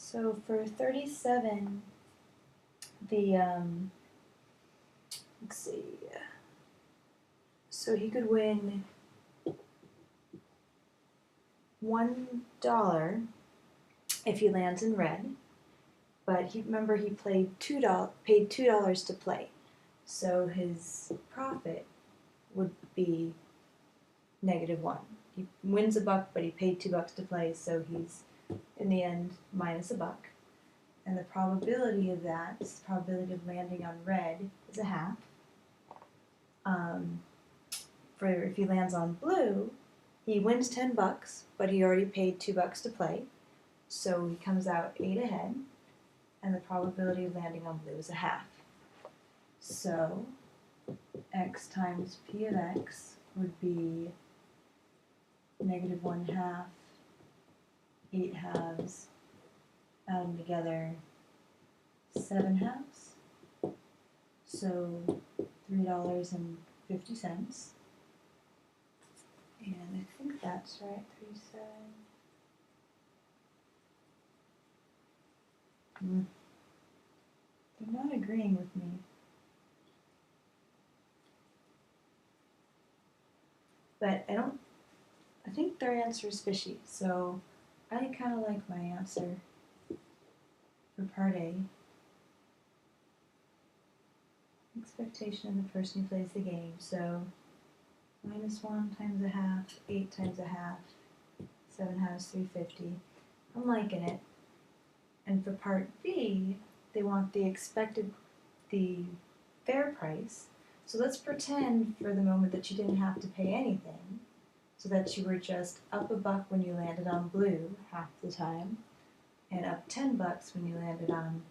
So for 37, let's see. So he could win $1 if he lands in red, but remember he paid $2 to play, so his profit would be -1. He wins $1, but he paid $2 to play, so he's in the end minus $1. And the probability of that, the probability of landing on red, is 1/2. For if he lands on blue, he wins $10, but he already paid $2 to play, so he comes out 8 ahead, and the probability of landing on blue is 1/2. So x times p of x would be -1/2, 8 halves, add them together, 7 halves. So $3.50. And I think that's right, 37. They're not agreeing with me. But I think their answer is fishy, so I kind of like my answer for part A. Expectation of the person who plays the game, so -1 times 1/2, 8 times 1/2, 7 halves, 350. I'm liking it. And for part B, they want the fair price. So let's pretend for the moment that you didn't have to pay anything, so that you were just up $1 when you landed on blue half the time, and up $10 when you landed on,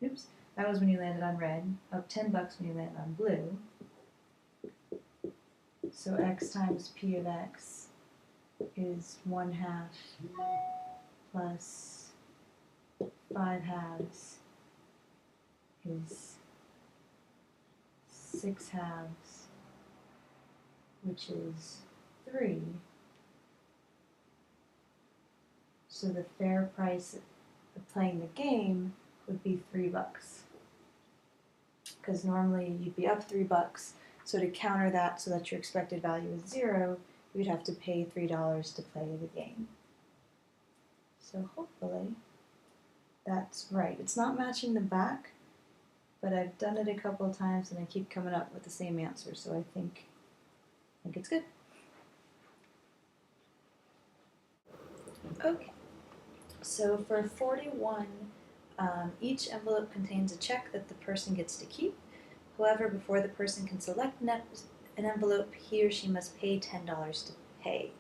that was when you landed on red, up $10 when you landed on blue. So x times p of x is 1/2 plus 5 halves is 6 halves, which is 3. So the fair price of playing the game would be $3. Because normally you'd be up $3, so to counter that so that your expected value is 0, you'd have to pay $3 to play the game. So hopefully that's right. It's not matching the back, but I've done it a couple of times and I keep coming up with the same answer, so I think it's good. Okay, so for 41, each envelope contains a check that the person gets to keep. However, before the person can select an envelope, he or she must pay $10 to play.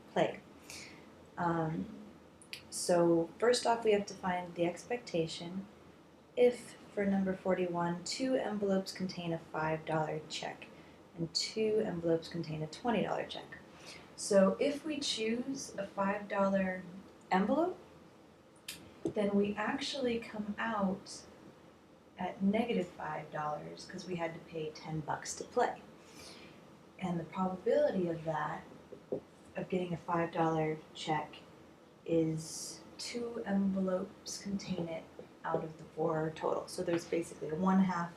So first off, we have to find the expectation. If, for number 41, 2 envelopes contain a $5 check and 2 envelopes contain a $20 check. So if we choose a $5 envelope, then we actually come out at -$5 because we had to pay $10 to play. And the probability of that, of getting a $5 check, is 2 envelopes contain it out of the 4 total. So there's basically a 1/2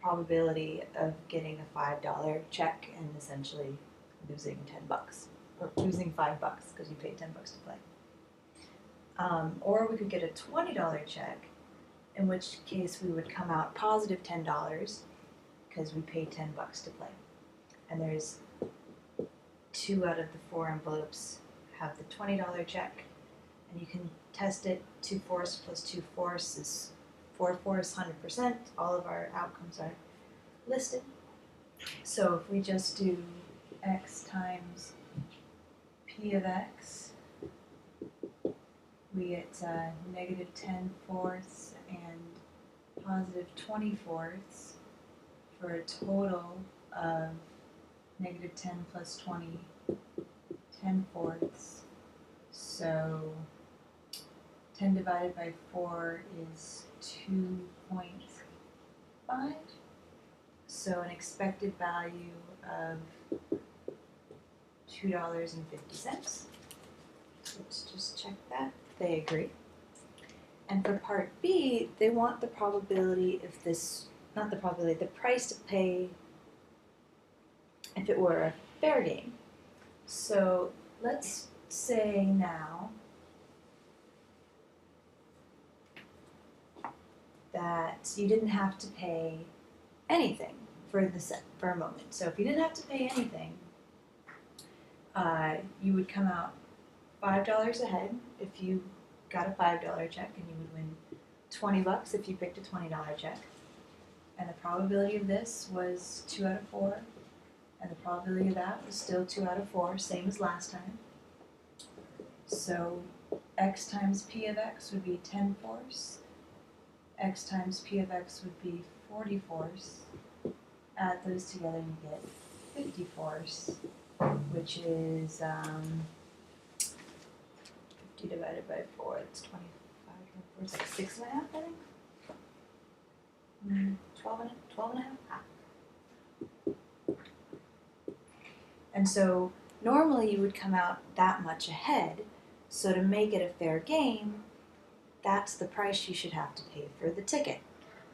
probability of getting a $5 check and essentially losing $10, or losing $5 because you paid $10 to play. Or we could get a $20 check, in which case we would come out positive $10 because we paid $10 to play. And there's 2 out of the 4 envelopes have the $20 check, and you can test it. 2/4 plus 2/4 is 4/4, 100%. All of our outcomes are listed. So if we just do x times p of x, we get -10/4 and +20/4 for a total of -10 plus 20, 10/4. So 10 divided by 4 is 2.5. So an expected value of $2.50. Let's just check that. They agree. And for part B, they want the probability if this, not the probability, the price to pay if it were a fair game. So let's say now that you didn't have to pay anything for a moment. So if you didn't have to pay anything, you would come out $5 ahead if you got a $5 check, and you would win $20 if you picked a $20 check. And the probability of this was 2 out of 4, and the probability of that was still 2 out of 4, same as last time. So x times p of x would be 10 fourths. X times p of x would be 40 fourths. Add those together and you get 50 fourths, which is 50 divided by 4, it's 25, it's like 6 and a half, I think. 12 and a half. And so normally you would come out that much ahead, so to make it a fair game, that's the price you should have to pay for the ticket.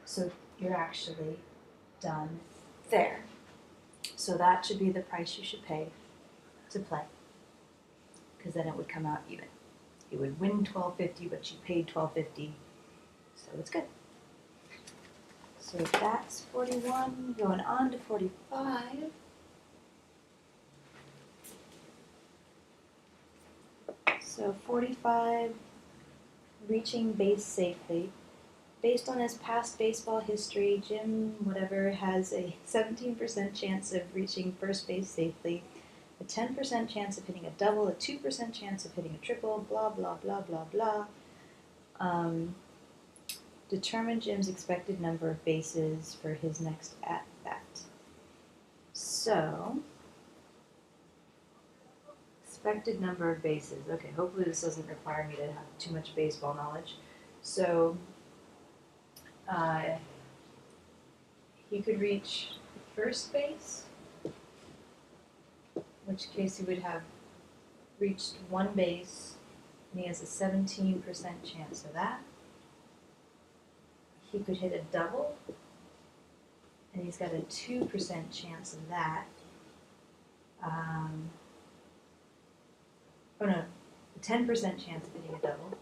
So you're actually done there. So that should be the price you should pay to play, because then it would come out even. You would win $12.50, but you paid $12.50, so it's good. So that's 41. Going on to 45. So 45, reaching base safely. Based on his past baseball history, Jim whatever has a 17% chance of reaching first base safely, a 10% chance of hitting a double, a 2% chance of hitting a triple, blah, blah, blah, blah, blah. Determine Jim's expected number of bases for his next at-bat. So, expected number of bases. Okay, hopefully this doesn't require me to have too much baseball knowledge. So, he could reach first base, in which case he would have reached one base, and he has a 17% chance of that. He could hit a double, and he's got a 2% chance of that. A 10% chance of hitting a double,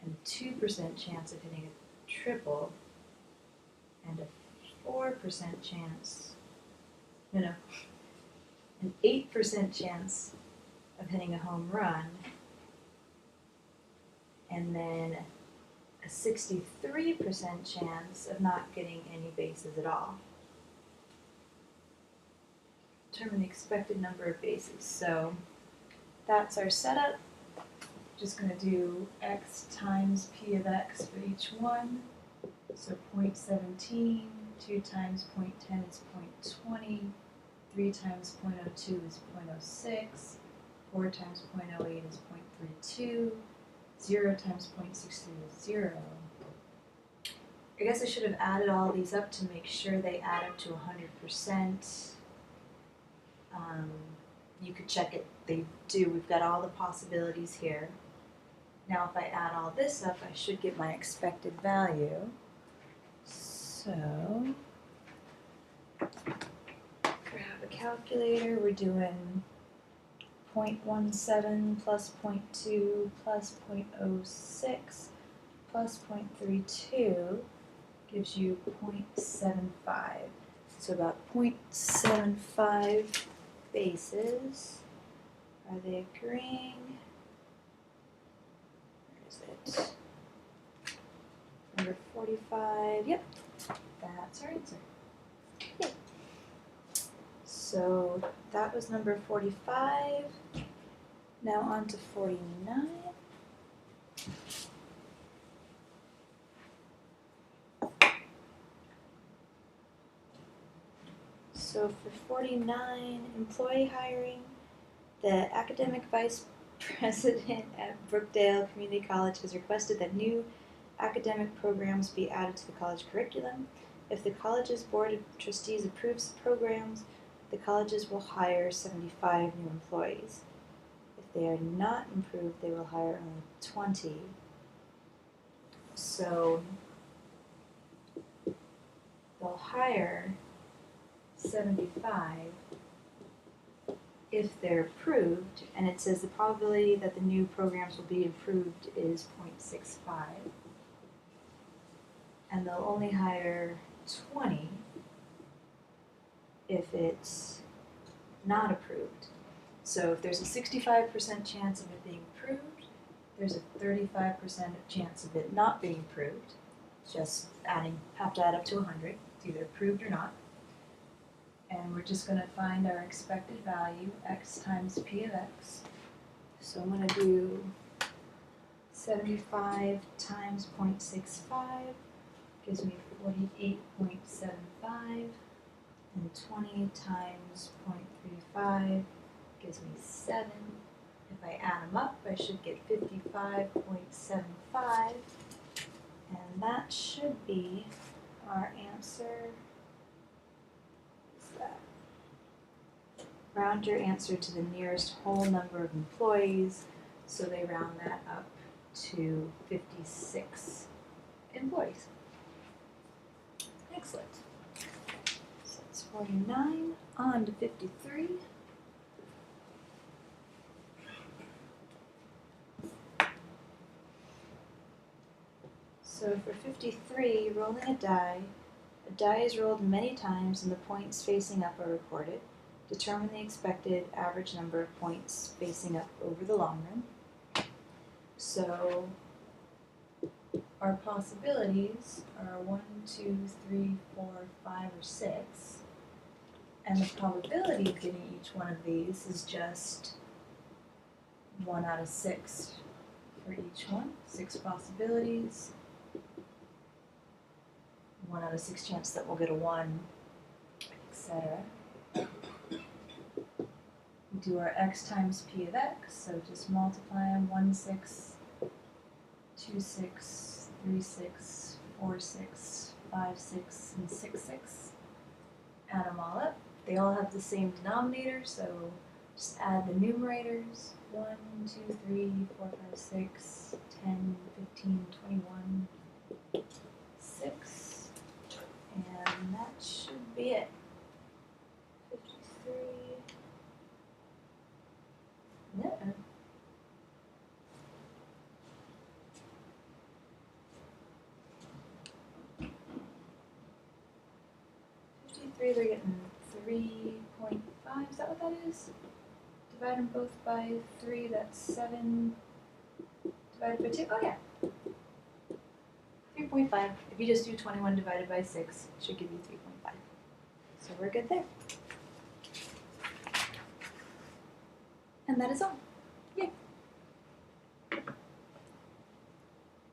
and a 2% chance of hitting a triple, and a 4% chance, an 8% chance of hitting a home run, and then a 63% chance of not getting any bases at all. Determine the expected number of bases. So that's our setup. Just going to do x times p of x for each one. So 0.17, 2 times 0.10 is 0.20, 3 times 0.02 is 0.06, 4 times 0.08 is 0.32, 0 times 0.63 is 0. I guess I should have added all these up to make sure they add up to 100%. You could check it. They do. We've got all the possibilities here. Now if I add all this up, I should get my expected value. So, grab a calculator. We're doing 0.17 plus 0.2 plus 0.06 plus 0.32 gives you 0.75. So about 0.75 bases. Are they agreeing? Where is it? Number 45. Yep, that's our answer. Okay. So that was number 45. Now on to 49. So for 49, employee hiring, the academic vice president at Brookdale Community College has requested that new academic programs be added to the college curriculum. If the college's board of trustees approves the programs, the colleges will hire 75 new employees. If they are not improved, they will hire only 20 So they'll hire 75 if they're approved, and it says the probability that the new programs will be approved is 0.65, and they'll only hire 20 if it's not approved. So if there's a 65% chance of it being approved, there's a 35% chance of it not being approved. Just have to add up to 100. It's either approved or not. And we're just going to find our expected value, x times p of x. So I'm going to do 75 times 0.65 gives me 48.75, and 20 times 0.35 gives me 7. If I add them up, I should get 55.75, and that should be our answer. Round your answer to the nearest whole number of employees, so they round that up to 56 employees. Excellent. So that's 49, on to 53. So for 53, rolling a die is rolled many times and the points facing up are recorded. Determine the expected average number of points facing up over the long run. So our possibilities are 1, 2, 3, 4, 5, or 6. And the probability of getting each one of these is just 1 out of 6 for each one. 6 possibilities. 1 out of 6 chance that we'll get a 1, etc. We do our x times p of x, so just multiply them, 1, 6, 2, 6, 3, 6, 4, 6, 5, 6, and 6, 6. Add them all up. They all have the same denominator, so just add the numerators. 1, 2, 3, 4, 5, 6, 10, 15, 21, 6. And that should be it. 53. No. 53, they're getting 3.5. Is that what that is? Divide them both by 3, that's 7 divided by 2. Oh, yeah. 3.5. If you just do 21 divided by 6, it should give you 3.5. So we're good there. And that is all.